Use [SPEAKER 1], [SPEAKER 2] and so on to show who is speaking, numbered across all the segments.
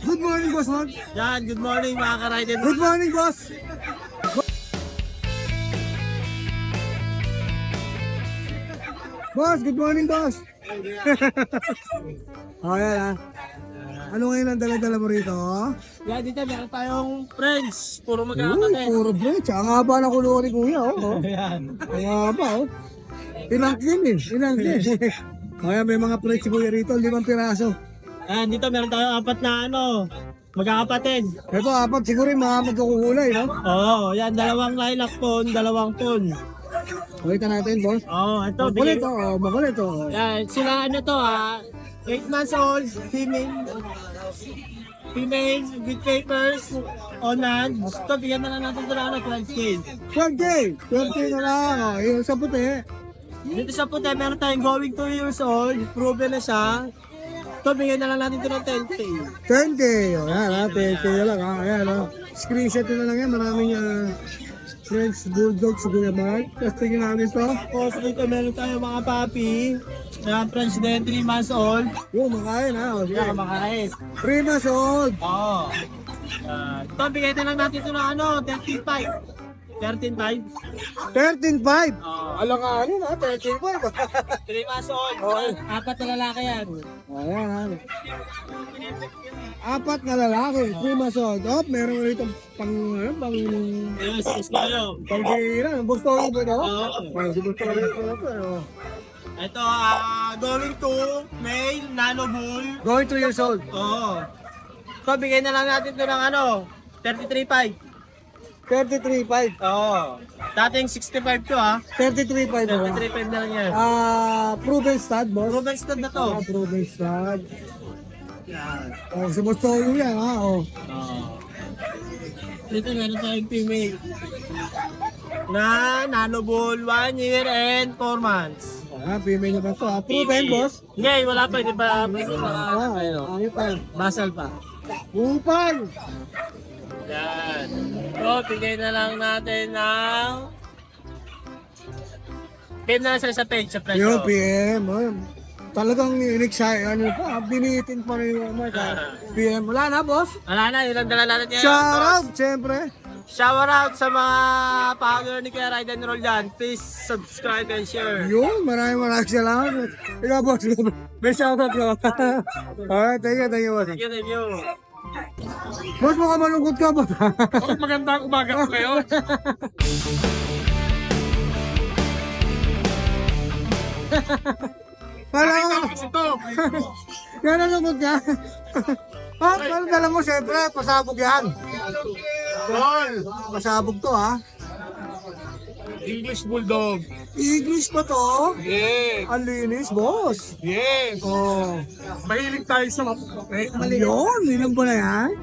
[SPEAKER 1] Good morning, boss, man.
[SPEAKER 2] Yan, good morning mga ka-rider.
[SPEAKER 1] Good morning, boss. Boss, good morning, boss. Oh, yan ha. Ano ngayon ang dala-dala mo rito?
[SPEAKER 2] Yan, dito meron tayong friends. Puro
[SPEAKER 1] Uy,
[SPEAKER 2] magkakapatid.
[SPEAKER 1] puro bro. Tsaka nga ba na kulungan ni Kuya, oh.
[SPEAKER 2] Yan.
[SPEAKER 1] Kaya ba, oh. Inangkin eh, inangkin. Kaya may mga friends si Kuya rito, 5 piraso.
[SPEAKER 2] Yan, dito meron tayong 4 na magkakapatid.
[SPEAKER 1] Ito, apat siguro yung mga magkukulay, no?
[SPEAKER 2] Oo, yan, 2 lilac phone, 2 phone.
[SPEAKER 1] Pakita natin, boss.
[SPEAKER 2] Oo, ito.
[SPEAKER 1] Makulit, oh. Makulit, oh.
[SPEAKER 2] Yan, sila 8 months old, female with papers, on hand. Ito, bigyan na lang natin ito na 12K.
[SPEAKER 1] 12K! 12K na lang, oh. Yung sa puti.
[SPEAKER 2] Dito sa puti, meron tayong going 2 years old, proven na siya. Ito, bigyan na lang natin ito ng 10K.
[SPEAKER 1] 10K, oh. Yan, ha. 10K na lang, ha. Ayan, oh. Screenshot na lang yan. Maraming French Bulldog sa Kuya Mark. Tapos tingnan natin ito.
[SPEAKER 2] Tapos dito meron tayong mga puppy, na French din, 3 months old.
[SPEAKER 1] Yung makain, ha. O, sige.
[SPEAKER 2] Yan, makakait.
[SPEAKER 1] 3 months old.
[SPEAKER 2] Oo. Ito, bigyan na lang natin ito ng 13.5. 13.5.
[SPEAKER 1] 13.5.
[SPEAKER 2] Oo.
[SPEAKER 1] Alanganin, ha. 13.5.
[SPEAKER 2] 3 months old.
[SPEAKER 1] Okay.
[SPEAKER 2] 4 na lalaki yan.
[SPEAKER 1] Ayan, ha. 4 na lalaki. 3 months old. Oh, meron rito pang
[SPEAKER 2] Yes, yes kayo.
[SPEAKER 1] pang-gira. Gusto ko ba ito?
[SPEAKER 2] Oo.
[SPEAKER 1] Gusto ko ito.
[SPEAKER 2] Ito, going to male, nano bull.
[SPEAKER 1] Going 2 years old.
[SPEAKER 2] Oo. Ito, bigyan na lang natin ito ng 33.5.
[SPEAKER 1] 33.5.
[SPEAKER 2] Oo. Dating 65 to
[SPEAKER 1] 33.5 na lang.
[SPEAKER 2] 33.5 na lang yan.
[SPEAKER 1] Proven stud, boss.
[SPEAKER 2] Proven stud na to.
[SPEAKER 1] Proven stud.
[SPEAKER 2] Yan.
[SPEAKER 1] Oh, si Boss Toyo yan, ha? Oh.
[SPEAKER 2] Oo. Dito meron tayong female. Na nano bull, 1 year and 4 months.
[SPEAKER 1] Female naman to, ha? Proven, boss.
[SPEAKER 2] Hindi, wala pa. Hindi pa.
[SPEAKER 1] Ano pa?
[SPEAKER 2] Basal pa.
[SPEAKER 1] Upal!
[SPEAKER 2] Yan. So, bigay na lang natin ng... PM na lang sila sa page, sa presyo.
[SPEAKER 1] Yung PM, oh. Talagang in-excite, ano pa, binitin pa rin yung PM. Wala na, boss.
[SPEAKER 2] Wala na, yun ang dala natin yan.
[SPEAKER 1] Shout out, siyempre.
[SPEAKER 2] Shout out sa mga follower ni Kuya Ride and Roll dyan. Please subscribe and share.
[SPEAKER 1] Yun, maraming salamat. Ikaw, boss, may shout out ka. Alright, thank you, boss.
[SPEAKER 2] Thank you, thank you.
[SPEAKER 1] Boss, mukhang malungkot ka, boss.
[SPEAKER 2] Magandang umaga po kayo.
[SPEAKER 1] Parang, yan ang lungkot ka. Parang dala mo, siyempre, pasabog yan. Pasabog to, ha?
[SPEAKER 3] English Bulldog.
[SPEAKER 1] English ba to?
[SPEAKER 3] Yes.
[SPEAKER 1] Ang linis, boss.
[SPEAKER 3] Yes.
[SPEAKER 1] Oh.
[SPEAKER 3] Mahilig tayo sa mapuputi.
[SPEAKER 1] Yun, ilan ba na yan?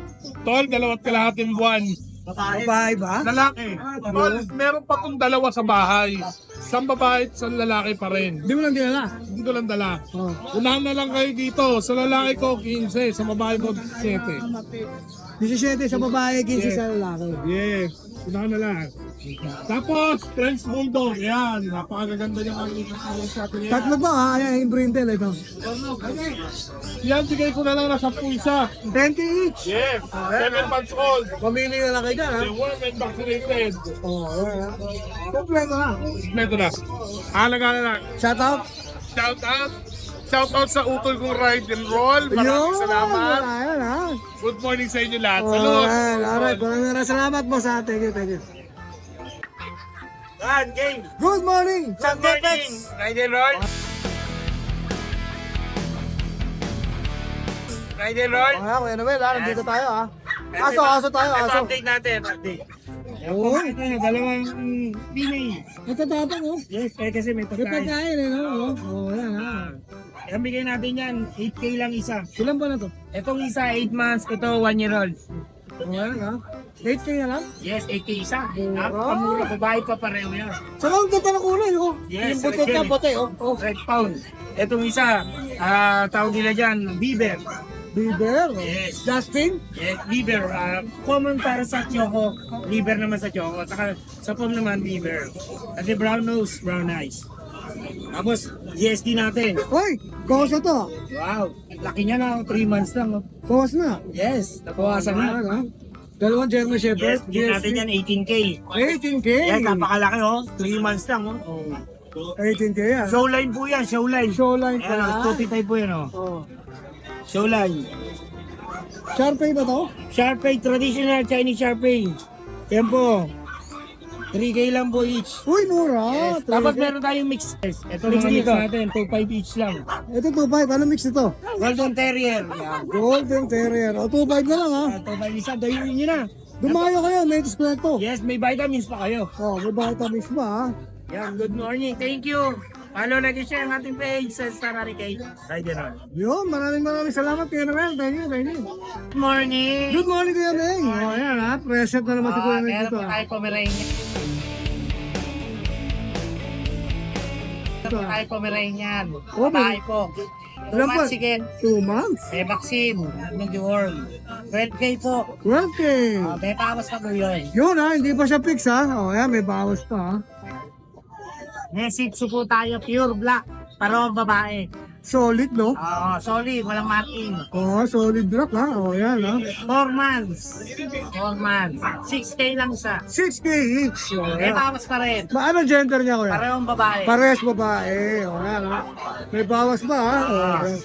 [SPEAKER 3] Tol, 2.5 buwan.
[SPEAKER 1] Babae ba?
[SPEAKER 3] Lalaki. Tol, meron pa tong 2 sa bahay. Isang babae at isang lalaki pa rin.
[SPEAKER 1] Hindi mo lang dinala.
[SPEAKER 3] Hindi ko lang dala.
[SPEAKER 1] Oh.
[SPEAKER 3] Unahan na lang kayo dito. Sa lalaki ko, 15. Sa babae ko, 7.
[SPEAKER 1] 17 sa babae, 15 sa lalaki.
[SPEAKER 3] Yes. Unahan na lang. Tapos, French Bulldog. Yan. Napakaganda niya ang sa atin yan.
[SPEAKER 1] Tatlo ba ha? Ayan, yung brindle ito.
[SPEAKER 3] Yan, bigay ko na lang na 10 isa.
[SPEAKER 1] 20 each.
[SPEAKER 3] Yes. 7 months old.
[SPEAKER 1] Pamili na lang kayo dyan ha?
[SPEAKER 3] The worm and vaccinated.
[SPEAKER 1] Oh, ayan. Kompleto na.
[SPEAKER 3] Meto na. Halaga na lang.
[SPEAKER 1] Shout out.
[SPEAKER 3] Shout out. Shout out sa utol kong Ride and Roll. Maraming salamat.
[SPEAKER 1] Ayan ha.
[SPEAKER 3] Good morning sa inyo lahat. Salud.
[SPEAKER 1] Alright, maraming salamat boss ha. Thank you, thank you.
[SPEAKER 2] Yan, game.
[SPEAKER 1] Good morning!
[SPEAKER 2] Good morning. Ride and roll. Ride and roll.
[SPEAKER 1] Kaya, Kuya Noel ha. Nandito tayo ha. Aso tayo,
[SPEAKER 2] Ito,
[SPEAKER 1] aso.
[SPEAKER 2] update natin. Update.
[SPEAKER 1] Oo.
[SPEAKER 2] Ito na, dalawang female.
[SPEAKER 1] Ito tapang oh.
[SPEAKER 2] Yes, kasi may
[SPEAKER 1] May pagkain eh no? Oo, yan ha.
[SPEAKER 2] Yan, bigay natin yan. 8K lang isa.
[SPEAKER 1] Ilan ba na to?
[SPEAKER 2] Itong isa, 8 months. Ito, 1 year old.
[SPEAKER 1] Oo, yan ha. 8K na lang?
[SPEAKER 2] Yes, 8K isa. Napakamura, babae pa pareho yan.
[SPEAKER 1] Saka ang ganda ng kulay oh.
[SPEAKER 2] Yes,
[SPEAKER 1] Yung puti
[SPEAKER 2] red
[SPEAKER 1] na
[SPEAKER 2] yan.
[SPEAKER 1] puti oh. Oh.
[SPEAKER 2] Red pound. Itong isa, tawag nila dyan, Bieber.
[SPEAKER 1] Bieber.
[SPEAKER 2] Yes.
[SPEAKER 1] Justin.
[SPEAKER 2] Yes, Bieber. Common para sa Choco. Liver naman sa Choco. Saka sa pom naman, Bieber. Kasi brown nose, brown eyes. Tapos, GSD natin.
[SPEAKER 1] Uy, bawas na to.
[SPEAKER 2] Wow, laki niya na, 3 months lang. Oh.
[SPEAKER 1] Bawas na.
[SPEAKER 2] Yes, nabawasan na.
[SPEAKER 1] Ano? Dalawang German
[SPEAKER 2] Yes,
[SPEAKER 1] Shepherd.
[SPEAKER 2] bigyan natin yan 18K.
[SPEAKER 1] 18K.
[SPEAKER 2] Yes, napakalaki oh. 3 months lang oh.
[SPEAKER 1] 18K yan.
[SPEAKER 2] Showline po yan, showline.
[SPEAKER 1] Showline
[SPEAKER 2] Ayan,
[SPEAKER 1] pa.
[SPEAKER 2] Scotty type po yan oh.
[SPEAKER 1] Oh.
[SPEAKER 2] Showline.
[SPEAKER 1] Sharpay ba to?
[SPEAKER 2] Sharpei, traditional Chinese Sharpei. Yan po. 3K lang po each.
[SPEAKER 1] Uy, mura.
[SPEAKER 2] Yes. Tapos meron tayong mix. Ito mix
[SPEAKER 1] Mix
[SPEAKER 2] dito
[SPEAKER 1] dito.
[SPEAKER 2] natin, 2.5 each lang.
[SPEAKER 1] Ito 2.5. Ano mix ito?
[SPEAKER 2] Golden Terrier. Yan.
[SPEAKER 1] Golden Terrier. O 2.5 na lang ha.
[SPEAKER 2] 2.5 isa, dahil nyo na.
[SPEAKER 1] Dumayo kayo. May diskwento.
[SPEAKER 2] Yes, may vitamins pa kayo.
[SPEAKER 1] Oh, may vitamins pa ha.
[SPEAKER 2] Yan, good morning. Thank you. Follow, like, and share ang ating page sa Star Hurricane. Rider on.
[SPEAKER 1] Yun, maraming salamat Kuya Noel. Thank you.
[SPEAKER 2] Good morning.
[SPEAKER 1] Good morning Kuya Meng. O yan ha. Present na naman si Kuya Meng
[SPEAKER 2] Meron
[SPEAKER 1] dito.
[SPEAKER 2] po tayo Pomeranian. Meron po tayo Pomeranian. Babae po. 2
[SPEAKER 1] Ilan po?
[SPEAKER 2] months again.
[SPEAKER 1] 2 months.
[SPEAKER 2] May vaccine. Nag-worm. 12K po.
[SPEAKER 1] 12K.
[SPEAKER 2] May pawas pa po yun.
[SPEAKER 1] Yun ha, hindi pa siya fix ha. O yan, may bawas pa ha.
[SPEAKER 2] May Shih Tzu po tayo. Pure black. Parang babae.
[SPEAKER 1] Solid no?
[SPEAKER 2] Oo, solid. Walang marking.
[SPEAKER 1] Oo, solid block ha. O yan ha.
[SPEAKER 2] 4 months. 4 months. 6K lang siya.
[SPEAKER 1] 6K each. O
[SPEAKER 2] May
[SPEAKER 1] yan.
[SPEAKER 2] pawas pa rin.
[SPEAKER 1] Ano gender niya Kuya?
[SPEAKER 2] Parehong babae.
[SPEAKER 1] Pares babae. O yan ha. May bawas pa ha. O, yan.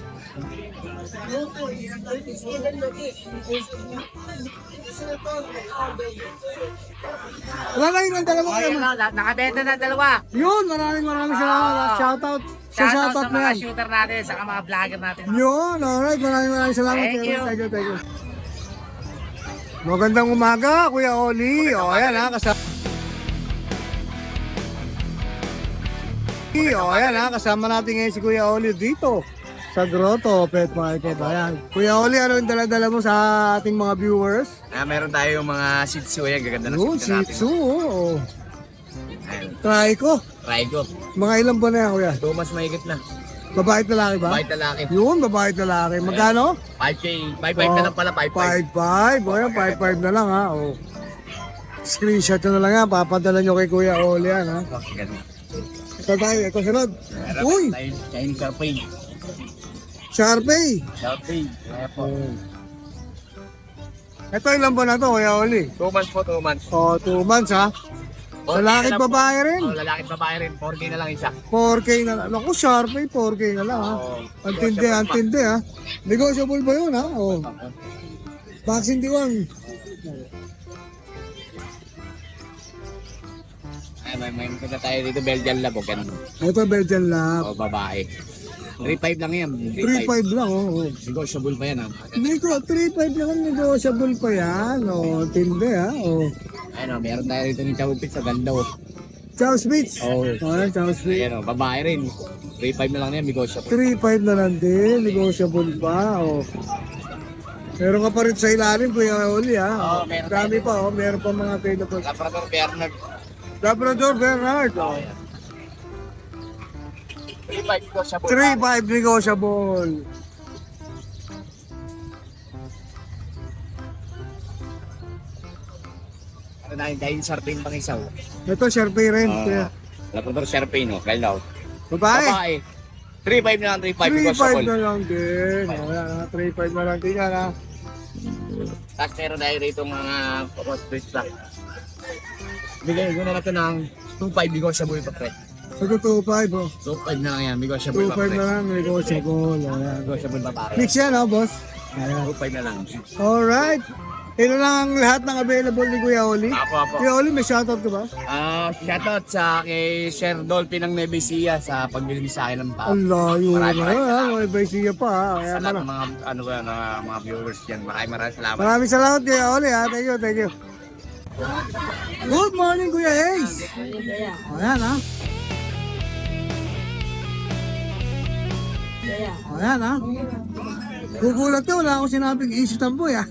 [SPEAKER 1] Wala na yung dalawa
[SPEAKER 2] Oh,
[SPEAKER 1] kayo.
[SPEAKER 2] yun, no? Nakabenta na 2.
[SPEAKER 1] Yun, maraming salamat. Shoutout.
[SPEAKER 2] Shoutout sa mga
[SPEAKER 1] na yan.
[SPEAKER 2] shooter natin, sa mga vlogger natin.
[SPEAKER 1] Yun, alright. Maraming salamat.
[SPEAKER 2] Thank you.
[SPEAKER 1] Thank you. Magandang umaga, Kuya Oli. O, ayan ha. Kasama natin ngayon si Kuya Oli dito sa Grotto Pet Market. Ayan. Kuya Oli, ano yung dala-dala mo sa ating mga viewers?
[SPEAKER 4] Meron tayo mga Shih Tzu, yan, gaganda na
[SPEAKER 1] Yun,
[SPEAKER 4] Shih Tzu
[SPEAKER 1] Shih
[SPEAKER 4] natin.
[SPEAKER 1] Tzu. Oh.
[SPEAKER 4] Ayan,
[SPEAKER 1] Try ko.
[SPEAKER 4] try ko.
[SPEAKER 1] Mga ilang buwan na yan, Kuya?
[SPEAKER 4] 2 months mahigit na.
[SPEAKER 1] Babae at lalaki ba?
[SPEAKER 4] Bite lalaki.
[SPEAKER 1] Yun, babae at lalaki. Magkano?
[SPEAKER 4] 5K, 5.5 na lang pala, 5.5.
[SPEAKER 1] 5.5. O yan, 5.5 na lang ha. Oh. Screenshot nyo na lang yan. Papadala nyo kay Kuya Oli yan ha.
[SPEAKER 4] Ganda.
[SPEAKER 1] Ito tayo, ito sunod.
[SPEAKER 4] Meron
[SPEAKER 1] Uy!
[SPEAKER 4] tayo Chinese Sharpei.
[SPEAKER 1] Sharpay.
[SPEAKER 4] Sharpei. Kaya po.
[SPEAKER 1] Ito ilang buwan na to, Kuya Oli?
[SPEAKER 4] 2 months po, 2 months.
[SPEAKER 1] O, 2 months ha.
[SPEAKER 4] 4K
[SPEAKER 1] Lalaki
[SPEAKER 4] na lang po.
[SPEAKER 1] babae rin.
[SPEAKER 4] Oh, lalaki at babae rin. 4K na lang isa.
[SPEAKER 1] 4K na lang. Naku, Sharpay, 4K na lang ha.
[SPEAKER 4] Oh,
[SPEAKER 1] Antindi ha. Negotiable ba yun ha? O. Vaccine D1.
[SPEAKER 4] Ay, may maganda tayo dito, Belgian Lab. Ganun.
[SPEAKER 1] Ito, Belgian Lab.
[SPEAKER 4] O, babae. 3.5 lang yan.
[SPEAKER 1] 3.5 lang oh.
[SPEAKER 4] Negotiable pa yan ha.
[SPEAKER 1] Hindi ko, 3.5 lang negotiable pa yan. O, tindi ha. O.
[SPEAKER 4] Ayun o, meron tayo rito ni Chowpit sa ganda o.
[SPEAKER 1] Chow Spitz.
[SPEAKER 4] Oh.
[SPEAKER 1] O, yan, Chow Spitz.
[SPEAKER 4] Ayan o, babae rin. 3.5 na lang yan, negotiable.
[SPEAKER 1] 3.5 na lang din, negotiable pa. O. Meron ka pa rin sa ilalim, Kuya Oli ha.
[SPEAKER 4] Oo, meron
[SPEAKER 1] Dami pa, oh. Meron pa mga available.
[SPEAKER 4] Labrador Bernard.
[SPEAKER 1] Labrador Bernard. Oh.
[SPEAKER 4] 3.5 negotiable.
[SPEAKER 1] 3.5 negotiable.
[SPEAKER 4] Ano na yung dahil Sharpei pang isaw.
[SPEAKER 1] Ito, Sharpay rin. Kuya.
[SPEAKER 4] Labrador Sharpei no, galaw.
[SPEAKER 1] Babae.
[SPEAKER 4] Babae. 3.5 na lang, 3.5
[SPEAKER 1] 3.5
[SPEAKER 4] negotiable.
[SPEAKER 1] na lang din. O, yan, ha. 3.5 na lang din yan ha.
[SPEAKER 4] Tapos meron tayo rito mga crossbreed black. Bigay ko na natin ng 2.5 negotiable pa pre.
[SPEAKER 1] Ito 2.5 oh.
[SPEAKER 4] 2.5 na lang yan, negotiable pa
[SPEAKER 1] 2.5
[SPEAKER 4] pre.
[SPEAKER 1] na lang, negotiable. O, yan.
[SPEAKER 4] Negotiable pa pare.
[SPEAKER 1] Mix yan ha, boss. Ayan.
[SPEAKER 4] 2.5 na lang.
[SPEAKER 1] Alright. Ito lang ang lahat ng available ni Kuya Oli.
[SPEAKER 4] Apo.
[SPEAKER 1] Kuya Oli, may shoutout ka ba?
[SPEAKER 4] Shoutout sa kay Sir Dolphy ng Nevesia sa pagbili sa akin ng tao.
[SPEAKER 1] Ang layo na
[SPEAKER 4] Maraming
[SPEAKER 1] yun ha. May baysiya pa ha. Kaya
[SPEAKER 4] Sa lahat
[SPEAKER 1] ano.
[SPEAKER 4] ng mga mga viewers diyan. Maraming salamat.
[SPEAKER 1] Maraming salamat Kuya Oli ha. Thank you. Good morning Kuya Ace. O yan ha. O yan ha. Gugulat ka, wala akong sinabing issue tamboy ha.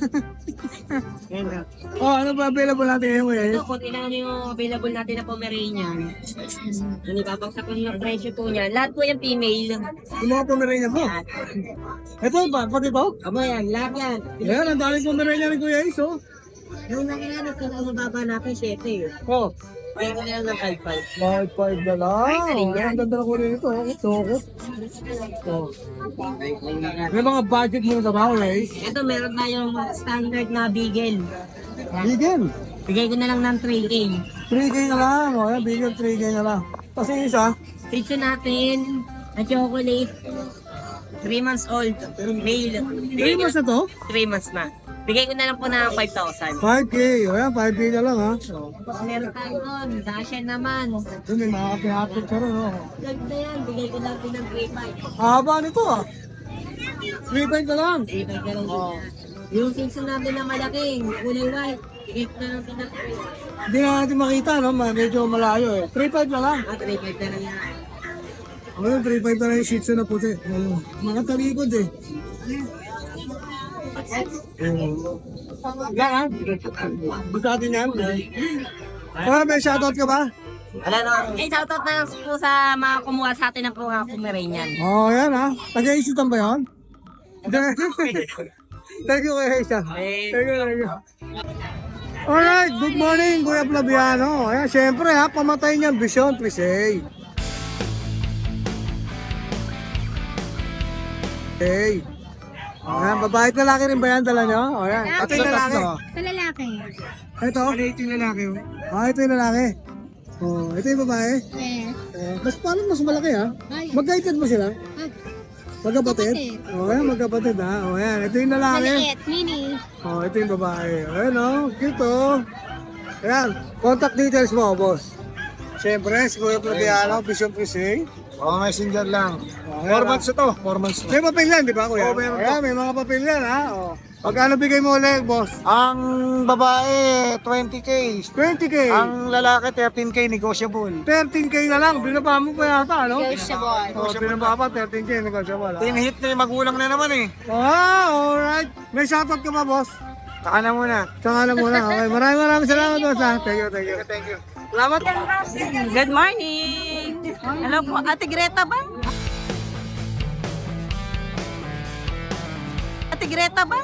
[SPEAKER 1] O ano ba available natin ngayon Kuya Ace?
[SPEAKER 5] Ito, kung tingnan nyo yung available natin na Pomeranian, ano ibabagsak ko yung presyo po niya. Lahat po yung female.
[SPEAKER 1] Yung mga Pomeranian mo. Ito ba? Pati ito?
[SPEAKER 5] Aba yan, lahat yan.
[SPEAKER 1] Yan, ang daming Pomeranian ni Kuya Ace oh.
[SPEAKER 5] Yung nakilala ko na mababa natin, 7 eh.
[SPEAKER 1] Oh,
[SPEAKER 5] Bigay ko na lang ng 5-5.
[SPEAKER 1] 5-5 na lang.
[SPEAKER 5] Ay, galing yan.
[SPEAKER 1] Ang ganda na ko rin ito. Ito. Oh. May mga budget mo na ba, Ray?
[SPEAKER 5] Ito, meron tayong standard na bigel.
[SPEAKER 1] Bigyan.
[SPEAKER 5] Bigay ko na lang ng 3K.
[SPEAKER 1] 3K na lang. O, yan, bigyan 3K na lang. Kasi isa,
[SPEAKER 5] Pizza natin, na chocolate, 3 months old, male.
[SPEAKER 1] 3 months na to?
[SPEAKER 5] 3 months na. Bigay ko na lang po ng 5,000.
[SPEAKER 1] 5K. O yan, 5K na lang ha.
[SPEAKER 5] Tapos meron tayo doon, Dashan naman.
[SPEAKER 1] Ito, may mga kapihatid ka rin. Oh.
[SPEAKER 5] Ganda yan, bigay ko lang po ng 3,500.
[SPEAKER 1] Haba nito ah. 3.5 na lang.
[SPEAKER 5] 3,500 ka lang din. Yung pizza natin na malaking, kulay white, bigay ko na lang po ng 3,500.
[SPEAKER 1] Hindi na natin makita, no? Medyo malayo eh. 3.5 na lang.
[SPEAKER 5] 3,500 na lang yan.
[SPEAKER 1] Ano, 3.5 na lang yung shih tzu na puti. Mga talikod eh. Lang ha? Gusto natin yan? May shoutout ka ba?
[SPEAKER 5] Wala na. Shoutout na lang po sa mga kumuha sa atin ng Pomeranian.
[SPEAKER 1] Oo, yan ha. Taga-isitan ba yun? Thank you kay Heisa. Thank you. Alright, good morning Kuya Flaviano. Ayan, syempre ha, pamatay niyan, Vision Trisay. Hey. Ayan, babae at lalaki rin ba yan dala nyo? Ayan, ito yung lalaki.
[SPEAKER 6] Sa lalaki.
[SPEAKER 1] Ito? Ito yung lalaki. Ito yung lalaki. Oh, ito yung babae. Mas paano mas malaki ha? Magkaited mo sila? Magkapatid? O yan, magkapatid ha. O yan, ito yung lalaki.
[SPEAKER 6] Maliit, mini.
[SPEAKER 1] O, ito yung babae. Ayan o, cute o. Ayan, contact details mo, boss. Siyempre, si Kuya Flaviano, Vision Pricing.
[SPEAKER 3] Oo, messenger lang.
[SPEAKER 1] 4
[SPEAKER 3] months ito, 4 months na.
[SPEAKER 1] May papel yan, di ba Kuya?
[SPEAKER 3] Oo, meron
[SPEAKER 1] Ayan, may mga papel yan ha. O. Pagkano bigay mo ulit, boss?
[SPEAKER 3] Ang babae, 20K.
[SPEAKER 1] 20K.
[SPEAKER 3] Ang lalaki, 13K, negotiable.
[SPEAKER 1] 13K na lang, binaba mo pa yata, no?
[SPEAKER 6] Negotiable.
[SPEAKER 1] O, binaba pa, 13K, negotiable.
[SPEAKER 3] Tinhit na yung magulang na naman eh.
[SPEAKER 1] Alright. May shoutout ka ba, boss?
[SPEAKER 3] Saka na muna.
[SPEAKER 1] Saka na muna. Okay, maraming salamat, boss ha. Thank you.
[SPEAKER 3] Thank you.
[SPEAKER 1] Salamat.
[SPEAKER 7] Good morning! Hello po, Ate Greta ba? Ate Greta ba?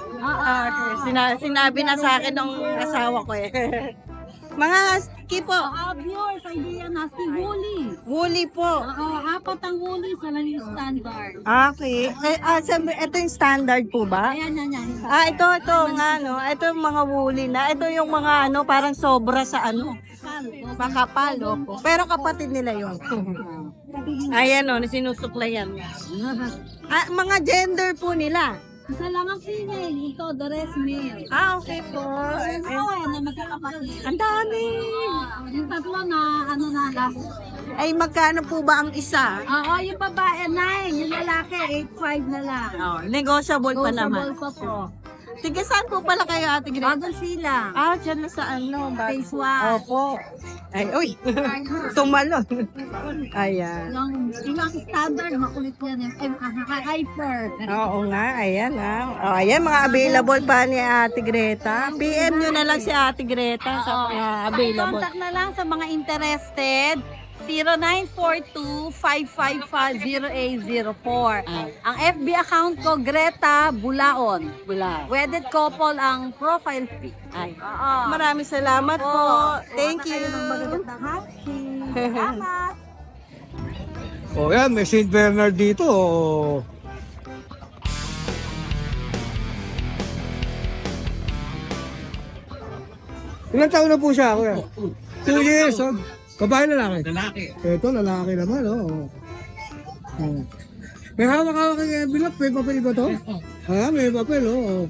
[SPEAKER 7] Sinabi na sa akin ng asawa ko eh. Mga husky po.
[SPEAKER 6] Viewers, idea na si Woolly.
[SPEAKER 7] Woolly po.
[SPEAKER 6] Apat ang Woolly sa lang yung standard.
[SPEAKER 7] Okay. Ito yung standard po ba?
[SPEAKER 6] Ayan, yan.
[SPEAKER 7] Ito nga no. Ito yung mga woolly na. Ito yung mga ano, parang sobra sa ano. Makapal, opo. Pero kapatid nila yun. Ayan o, sinusuklayan. Mga gender po nila.
[SPEAKER 6] Isa lang ang female. Ito, the rest male.
[SPEAKER 7] Okay po.
[SPEAKER 6] Oo, na magkakapatid.
[SPEAKER 7] Ang dami.
[SPEAKER 6] Yung tatlo na, ano na, last.
[SPEAKER 7] Ay, magkano po ba ang isa?
[SPEAKER 6] Oo, yung babae, 9. Yung lalaki, 8.5 na lang.
[SPEAKER 7] Negotiable pa naman.
[SPEAKER 6] Negotiable pa po.
[SPEAKER 7] Tiga saan po pala kayo, Ate Greta?
[SPEAKER 6] Bago sila.
[SPEAKER 7] Dyan na sa ano.
[SPEAKER 6] Phase 1.
[SPEAKER 7] Opo. Ay, uy. Tumalon. Ayan.
[SPEAKER 6] Yung standard, makulit yan. Hyper.
[SPEAKER 7] Oo nga, ayan ayan, mga available pa ni Ate Greta. PM nyo na lang si Ate Greta sa mga available.
[SPEAKER 6] Contact na lang sa mga interested. 0942-555-0804. Ang FB account ko, Greta Bulaon. Wedded couple ang profile pic.
[SPEAKER 7] Ay. Maraming salamat po. Thank you.
[SPEAKER 6] Salamat.
[SPEAKER 1] O yan, may St. Bernard dito. Ilang taon na po siya, kuya? 2 years. Oh. Babae lalaki?
[SPEAKER 3] Lalaki.
[SPEAKER 1] Ito, lalaki naman. Oh. Oh. May hawak-hawak kang envelope. May papel ba to? Ha, may papel. Oh.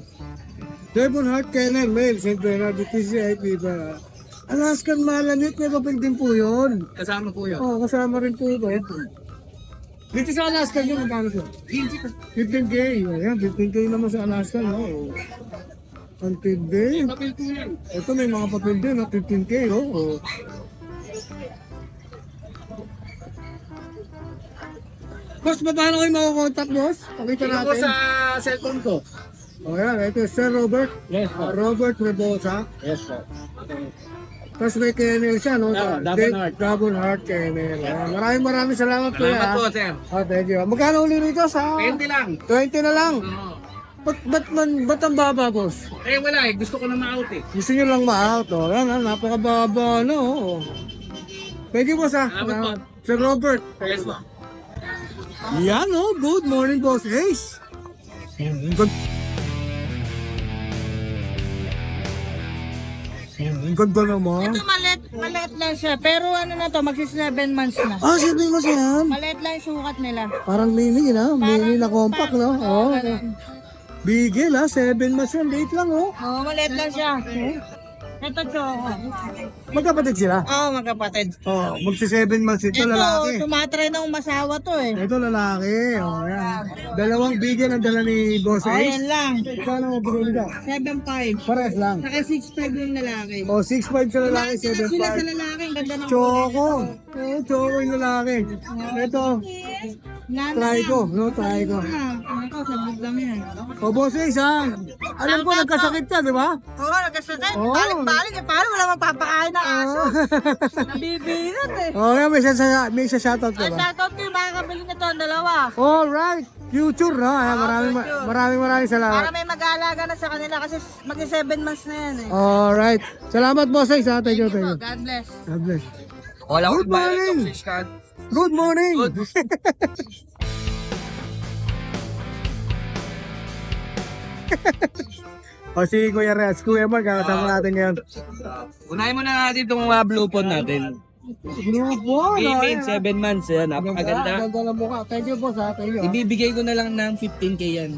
[SPEAKER 1] Devon Heart Kennel, male, St. Bernard, PCIP ba? Alaskan Malamute, may papel din po yun.
[SPEAKER 3] Kasama po yun.
[SPEAKER 1] Oo, kasama rin po ito. Dito sa Alaska nyo, magkano siya? 15K. Ayan, 15K naman sa Alaska, no? Ang tindi. Ito may mga papel din, no? 15K, oh. Boss, paano kayo makakontakt, boss? Pakita
[SPEAKER 3] Tingnan
[SPEAKER 1] natin.
[SPEAKER 3] ko sa cellphone ko.
[SPEAKER 1] O yan, ito Sir Robert.
[SPEAKER 3] Yes, sir.
[SPEAKER 1] Robert Rebosa.
[SPEAKER 3] Yes, sir.
[SPEAKER 1] Tapos may kennel siya, no?
[SPEAKER 3] Double heart.
[SPEAKER 1] Double heart kennel. Ayan, maraming salamat po.
[SPEAKER 3] Salamat po, sir.
[SPEAKER 1] Thank you. Magkano uli rito sa...
[SPEAKER 3] 20 lang.
[SPEAKER 1] 20 na lang. Ba't ang baba, boss?
[SPEAKER 3] Eh, wala eh. Gusto ko na ma-out eh.
[SPEAKER 1] Gusto nyo lang ma-out, oh. Yan, napakababa, no? Oh. Thank you, boss, Sir Robert.
[SPEAKER 3] Yes, ma.
[SPEAKER 1] Yan, oh. Good morning, boss Ace. Ang ganda naman.
[SPEAKER 7] Ito maliit lang siya. Pero ano na to, magsi 7 months na.
[SPEAKER 1] Ah, sabi mo siya.
[SPEAKER 7] Maliit lang yung sukat nila.
[SPEAKER 1] Parang mini, no? Mini na compact, no? Oh.
[SPEAKER 7] Ganun.
[SPEAKER 1] Bigel, 7 months yan. Date lang, oh.
[SPEAKER 7] Oo, maliit lang siya. Ito, Choco.
[SPEAKER 1] Magkapatid sila.
[SPEAKER 7] Oo, magkapatid.
[SPEAKER 1] Oh, magsi 7 months ito,
[SPEAKER 7] Ito,
[SPEAKER 1] lalaki.
[SPEAKER 7] tumatry ng masawa to eh.
[SPEAKER 1] Ito, lalaki. Oh, yan. Dalawang bigel ang dala ni Boss
[SPEAKER 7] Oh,
[SPEAKER 1] Ace.
[SPEAKER 7] yan lang.
[SPEAKER 1] Paano mo bigyan ka?
[SPEAKER 7] 7.5.
[SPEAKER 1] Pares lang.
[SPEAKER 7] Saka 6.5 yung lalaki.
[SPEAKER 1] Oh, 6'5 sa lalaki,
[SPEAKER 7] Lahat sila
[SPEAKER 1] 7'5.
[SPEAKER 7] sa lalaki. Ang ganda ng
[SPEAKER 1] Choco. Oh, Choco yung lalaki. Ito, try ko. No, try ko.
[SPEAKER 7] Ako, sabog lang yan.
[SPEAKER 1] Oh, Boss Ace, ha? Alam ko, nagkasakit ka, di ba?
[SPEAKER 7] Oo, nagkasakit.
[SPEAKER 1] Oo.
[SPEAKER 7] Balik-balik. Eh, paano wala magpapakain ng aso? Bibirot eh.
[SPEAKER 1] Oh, yan, may isa shoutout ka
[SPEAKER 7] Ay,
[SPEAKER 1] ba?
[SPEAKER 7] shoutout ko yung makakabili nito ang dalawa.
[SPEAKER 1] Alright. Future, no? Ayan, maraming
[SPEAKER 7] Para
[SPEAKER 1] salamat.
[SPEAKER 7] may mag-aalaga na sa kanila kasi magsi 7 months na yan eh.
[SPEAKER 1] Alright. Salamat, Boss Ace, ha? Thank you, thank you.
[SPEAKER 7] God bless.
[SPEAKER 1] God bless.
[SPEAKER 4] Wala
[SPEAKER 1] Good morning. Good morning. O si Kuya Rez, Kuya Mark, kakasama natin ngayon.
[SPEAKER 2] Unahin muna natin itong mga blue pond natin.
[SPEAKER 1] Grupo,
[SPEAKER 2] Female, 7 months. Yan, napakaganda.
[SPEAKER 1] Ganda ng mukha. Thank you, boss, ha? Thank you, ha?
[SPEAKER 2] Ibibigay ko na lang ng 15K yan.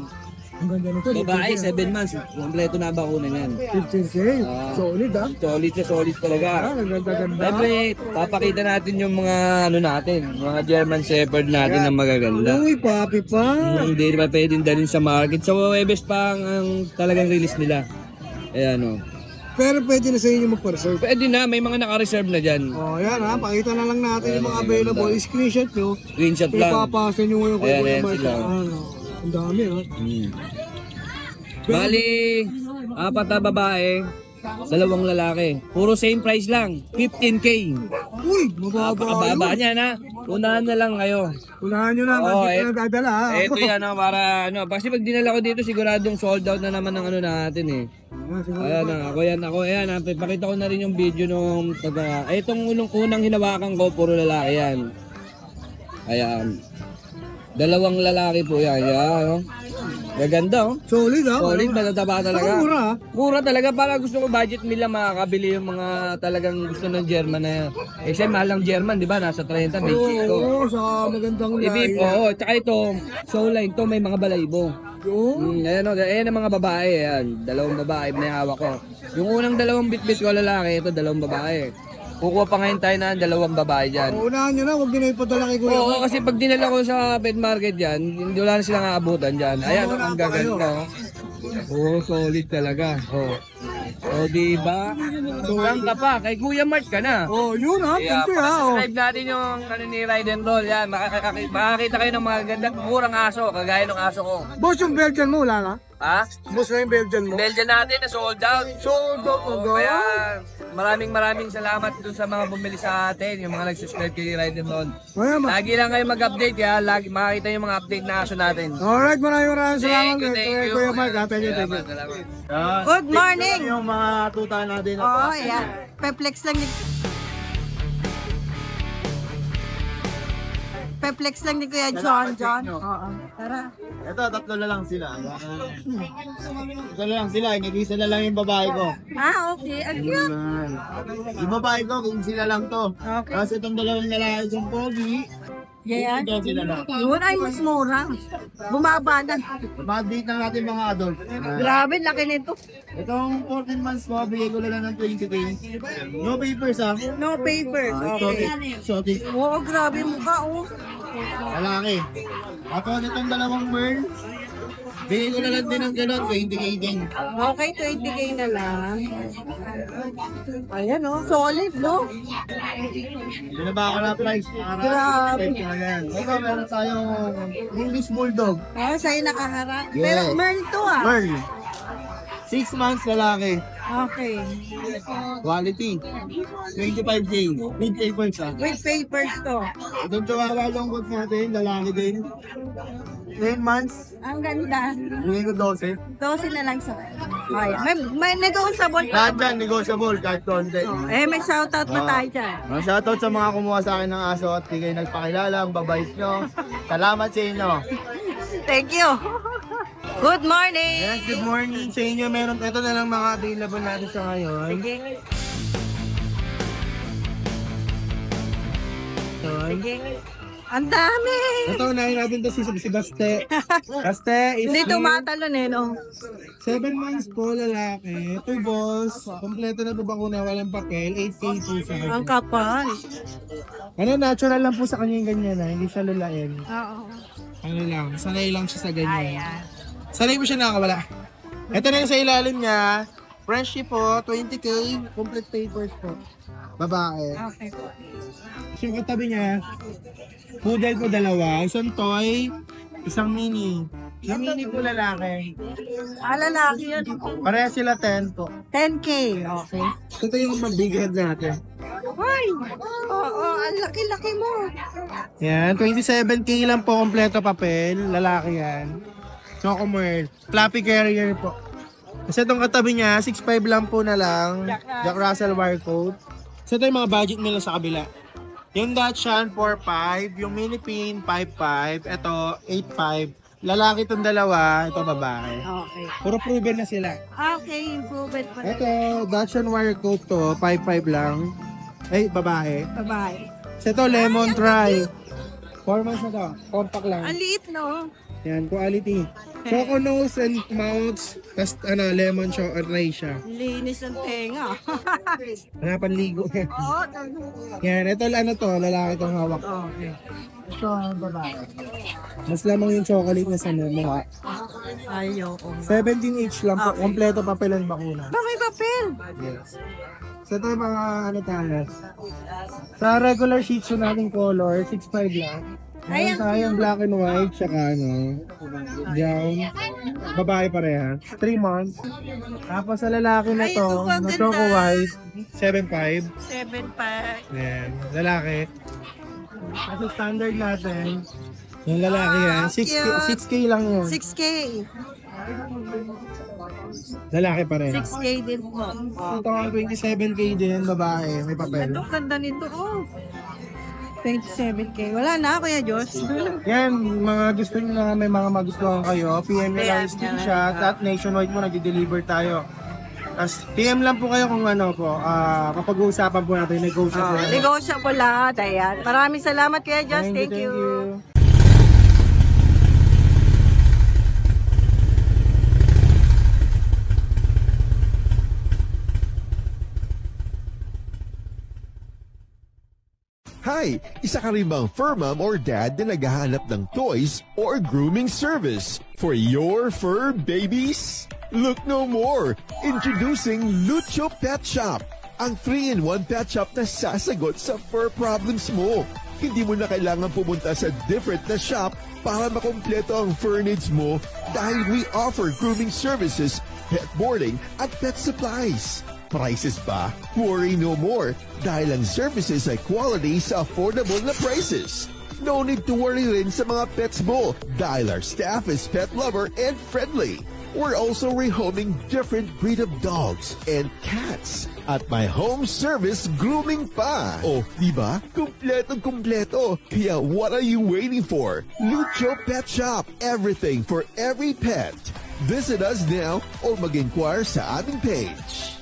[SPEAKER 1] Ang ganda nito.
[SPEAKER 2] Babae, 7 months. Kompleto na bakuna yan.
[SPEAKER 1] 15K. Solid, ha?
[SPEAKER 2] Solid na solid talaga.
[SPEAKER 1] Ang ganda-ganda.
[SPEAKER 2] Siyempre, papakita natin yung mga ano natin, mga German Shepherd natin na magaganda.
[SPEAKER 1] Uy, papi pa.
[SPEAKER 2] Hindi pa pwedeng dalhin sa market. Sa Webes pa ang talagang release nila. Ayan o.
[SPEAKER 1] Pero pwede na sa inyo magpa-reserve.
[SPEAKER 2] Pwede na, may mga naka-reserve na dyan.
[SPEAKER 1] Oh, yan ha. Pakita na lang natin yung mga available. Screenshot nyo.
[SPEAKER 2] Screenshot lang.
[SPEAKER 1] Ipapasa nyo ngayon kay
[SPEAKER 2] Ayan,
[SPEAKER 1] Kuya
[SPEAKER 2] ayan
[SPEAKER 1] Mark.
[SPEAKER 2] sila.
[SPEAKER 1] Ano, ang dami, ha?
[SPEAKER 2] Bali, 4 na babae, 2 lalaki. Puro same price lang, 15K.
[SPEAKER 1] Uy, mababa
[SPEAKER 2] Napakababa
[SPEAKER 1] yun.
[SPEAKER 2] niya na. Unahan na lang kayo.
[SPEAKER 1] Unahan nyo na.
[SPEAKER 2] Oo,
[SPEAKER 1] Hindi ka nadadala, ha?
[SPEAKER 2] Ito yan para ano, kasi pag dinala ko dito siguradong sold out na naman ng ano natin eh. Ayan na, ako yan. Pakita ko na rin yung video nung taga. Itong unang hinawakan ko, puro lalaki yan. Ayan. 2 lalaki po yan. Ayan, oh. Gaganda, oh.
[SPEAKER 1] Solid, ha?
[SPEAKER 2] Solid, matataba talaga.
[SPEAKER 1] Mura, ha?
[SPEAKER 2] Mura talaga, para gusto ko budget nila makakabili yung mga talagang gusto ng German na yan. Eh, siya mahal ng German, di ba? Nasa 30, may chico.
[SPEAKER 1] Oo, sa magandang
[SPEAKER 2] Ibig, oo. Tsaka ito, show line to, may mga balayibo.
[SPEAKER 1] Yung
[SPEAKER 2] Ayan, o, ayan ang mga babae, ayan. 2 babae, binahawak ko. Yung unang 2 bitbit ko lalaki, ito 2 babae. Kukuha pa ngayon tayo ng 2 babae dyan.
[SPEAKER 1] unahan nyo na, huwag nyo na ipadala kay Kuya.
[SPEAKER 2] Oo, kasi pag dinala ko sa pet market dyan, hindi wala na silang aabutan dyan. Ayan, ang gaganda. Oo, solid talaga. Oo. O, diba? Saan ka pa? Kay Kuya Mart ka na.
[SPEAKER 1] Oh, yun, ha?
[SPEAKER 2] Kaya,
[SPEAKER 1] Thank you, ha? Oh.
[SPEAKER 2] subscribe natin yung ano ni Ride and Roll. Yan, makakita kayo ng mga ganda, murang aso, kagaya ng aso ko.
[SPEAKER 1] Boss, yung Belgian mo, wala na?
[SPEAKER 2] Ha?
[SPEAKER 1] Boss na yung Belgian mo?
[SPEAKER 2] Belgian natin na sold out.
[SPEAKER 1] Sold out
[SPEAKER 2] Oo,
[SPEAKER 1] agad.
[SPEAKER 2] kaya maraming salamat dun sa mga bumili sa atin, yung mga nag-subscribe kay Ride and Roll.
[SPEAKER 1] Kaya,
[SPEAKER 2] Lagi lang kayo mag-update, kaya lagi makakita yung mga update na aso natin.
[SPEAKER 1] alright, maraming salamat.
[SPEAKER 2] Thank you.
[SPEAKER 1] Kuya Mark, ha? Thank you, thank you.
[SPEAKER 2] Salamat.
[SPEAKER 7] Good morning!
[SPEAKER 1] Yung mga tuta natin.
[SPEAKER 7] Oo, yan. Peplex lang ni... Peplex lang ni Kuya John. Oo. Tara.
[SPEAKER 1] Ito, 3 na lang sila. 3 na lang sila, nag-isa na lang yung babae ko.
[SPEAKER 7] Ah, okay. Ang cute.
[SPEAKER 1] Yung babae ko, kung sila lang to.
[SPEAKER 7] Okay.
[SPEAKER 1] Tapos itong 2 lalaki kong pogi,
[SPEAKER 7] Yan.
[SPEAKER 1] ito sila lang.
[SPEAKER 7] Yun ay mas mura. Bumaba na.
[SPEAKER 1] Ma-update na natin mga adult.
[SPEAKER 7] Grabe, laki nito.
[SPEAKER 1] Itong 14 months ko, bigay ko lang ng 20K. No papers, ha?
[SPEAKER 7] No papers. Okay.
[SPEAKER 1] Exotic.
[SPEAKER 7] Oo, grabe yung mukha, oh.
[SPEAKER 1] Lalaki. Ako nitong 2 Merl, bigay ko na lang din ng gano'n, 20K din.
[SPEAKER 7] Okay, 20K na lang. Ayan, oh. Solid, no?
[SPEAKER 1] Binaba ako na price.
[SPEAKER 7] Grabe.
[SPEAKER 1] Ito, meron tayong English Bulldog.
[SPEAKER 7] Ah, sa'yo nakaharap.
[SPEAKER 1] Yes.
[SPEAKER 7] Pero Merl to, ah.
[SPEAKER 1] Merl. 6 months lalaki.
[SPEAKER 7] Okay.
[SPEAKER 1] Quality. 25K. Mid points ah.
[SPEAKER 7] With papers to.
[SPEAKER 1] Itong chihuahua long coat natin, lalaki din. 10 months.
[SPEAKER 7] Ang ganda.
[SPEAKER 1] Hindi ko 12.
[SPEAKER 7] 12 na lang sa ay, may negotiable pa.
[SPEAKER 1] Lahat dyan, negotiable kahit konti.
[SPEAKER 7] May shoutout na tayo dyan.
[SPEAKER 1] Shoutout sa mga kumuha sa akin ng aso at di kayo nagpakilala, ang babait nyo. Salamat sa inyo.
[SPEAKER 7] Thank you. Good morning.
[SPEAKER 1] Yes, good morning sa inyo. Meron, ito na lang mga available natin sa ngayon.
[SPEAKER 7] Ang dami.
[SPEAKER 1] Ito, unahin natin ito si Baste. Baste is
[SPEAKER 7] Hindi tumatalon eh, no?
[SPEAKER 1] 7 months po, lalaki. Ito, boss. Kompleto na ito bakuna, walang papel. 8K po sa kanya.
[SPEAKER 7] Ang kapal.
[SPEAKER 1] Ano, natural lang po sa kanya yung ganyan na. Hindi siya lulain.
[SPEAKER 7] Oo.
[SPEAKER 1] Ano lang, sanay lang siya sa ganyan. Sanay mo siya nakakawala. Ito na yung sa ilalim niya. Freshie po, 20K. Complete papers po. Babae.
[SPEAKER 7] Okay.
[SPEAKER 1] Yung katabi niya, poodle po dalawa. Isang toy, isang mini. Yung mini po lalaki.
[SPEAKER 7] Lalaki yun.
[SPEAKER 1] Pareha sila 10 po.
[SPEAKER 7] 10K. Okay.
[SPEAKER 1] Ito yung mag-big head natin.
[SPEAKER 7] Hoy! Oo, ang laki-laki mo.
[SPEAKER 1] Yan, 27K lang po kompleto papel. Lalaki yan. Chocomerl. Fluffy carrier po. Kasi itong katabi niya, 6'5 lang po na lang. Jack Russell wire coat. So ito yung mga budget nila sa kabila. Yung Dachshund, 4'5". Yung Mini Pin, 5'5". Ito, 8'5". Lalaki itong dalawa. Ito, babae.
[SPEAKER 7] Okay.
[SPEAKER 1] Puro proven na sila.
[SPEAKER 7] Okay, improvement pa rin.
[SPEAKER 1] Ito, Dachshund wire coat to. 5'5 lang. Ay, babae.
[SPEAKER 7] Bye-bye.
[SPEAKER 1] So ito, Lemon Try. 4 months na to. Compact lang.
[SPEAKER 7] Ang liit, no?
[SPEAKER 1] Yan, quality. Choco nose and mouths. Tapos, lemon try siya.
[SPEAKER 7] Linis ang tenga.
[SPEAKER 1] Wala panligo.
[SPEAKER 7] Oo,
[SPEAKER 1] Yan, ito to, lalaki itong hawak.
[SPEAKER 7] okay.
[SPEAKER 1] Ito, babae. Mas lamang yung chocolate na sa mukha.
[SPEAKER 7] Ayoko.
[SPEAKER 1] 17H lang po, kompleto papel and bakuna.
[SPEAKER 7] Ba, may papel?
[SPEAKER 1] Yes. So ito yung mga tayo. Sa regular Shih Tzu nating color, 6'5 lang. Meron tayong black and white, tsaka brown. Babae pareha. 3 months. Tapos sa lalaki na
[SPEAKER 7] Ay,
[SPEAKER 1] to,
[SPEAKER 7] ito po, ang
[SPEAKER 1] na
[SPEAKER 7] ganda.
[SPEAKER 1] choco white, 7'5.
[SPEAKER 7] 7
[SPEAKER 1] Yan, lalaki. Kasi standard natin, yung lalaki yan, 6K lang yun.
[SPEAKER 7] 6K.
[SPEAKER 1] Lalaki pa rin.
[SPEAKER 7] 6K din po.
[SPEAKER 1] Ito ang 27K din, babae, may papel.
[SPEAKER 7] Ito, ganda nito. Oh. 27K. Wala na, Kuya Josh.
[SPEAKER 1] Yan, mga gusto nyo na may mga magustuhan kayo, PM nyo lang yung screenshot at nationwide po nag-deliver tayo. Tapos PM lang po kayo kung ano po, kapag-uusapan po natin, negotiable.
[SPEAKER 7] Negotiable lahat. Ayan. Maraming salamat, Kuya Josh. Thank you.
[SPEAKER 8] Hi! Isa ka rin bang fur mom or dad na naghahanap ng toys or grooming service for your fur babies? Look no more! Introducing Lucho Pet Shop, ang 3-in-1 pet shop na sasagot sa fur problems mo. Hindi mo na kailangan pumunta sa different na shop para makompleto ang fur needs mo dahil we offer grooming services, pet boarding at pet supplies. Prices ba? Worry no more dahil ang services ay quality sa affordable na prices. No need to worry rin sa mga pets mo dahil our staff is pet lover and friendly. We're also rehoming different breed of dogs and cats at my home service grooming pa. Oh, diba? Kumpletong-kumpleto. Kaya what are you waiting for? Lucho Pet Shop. Everything for every pet. Visit us now or mag-inquire sa aming page.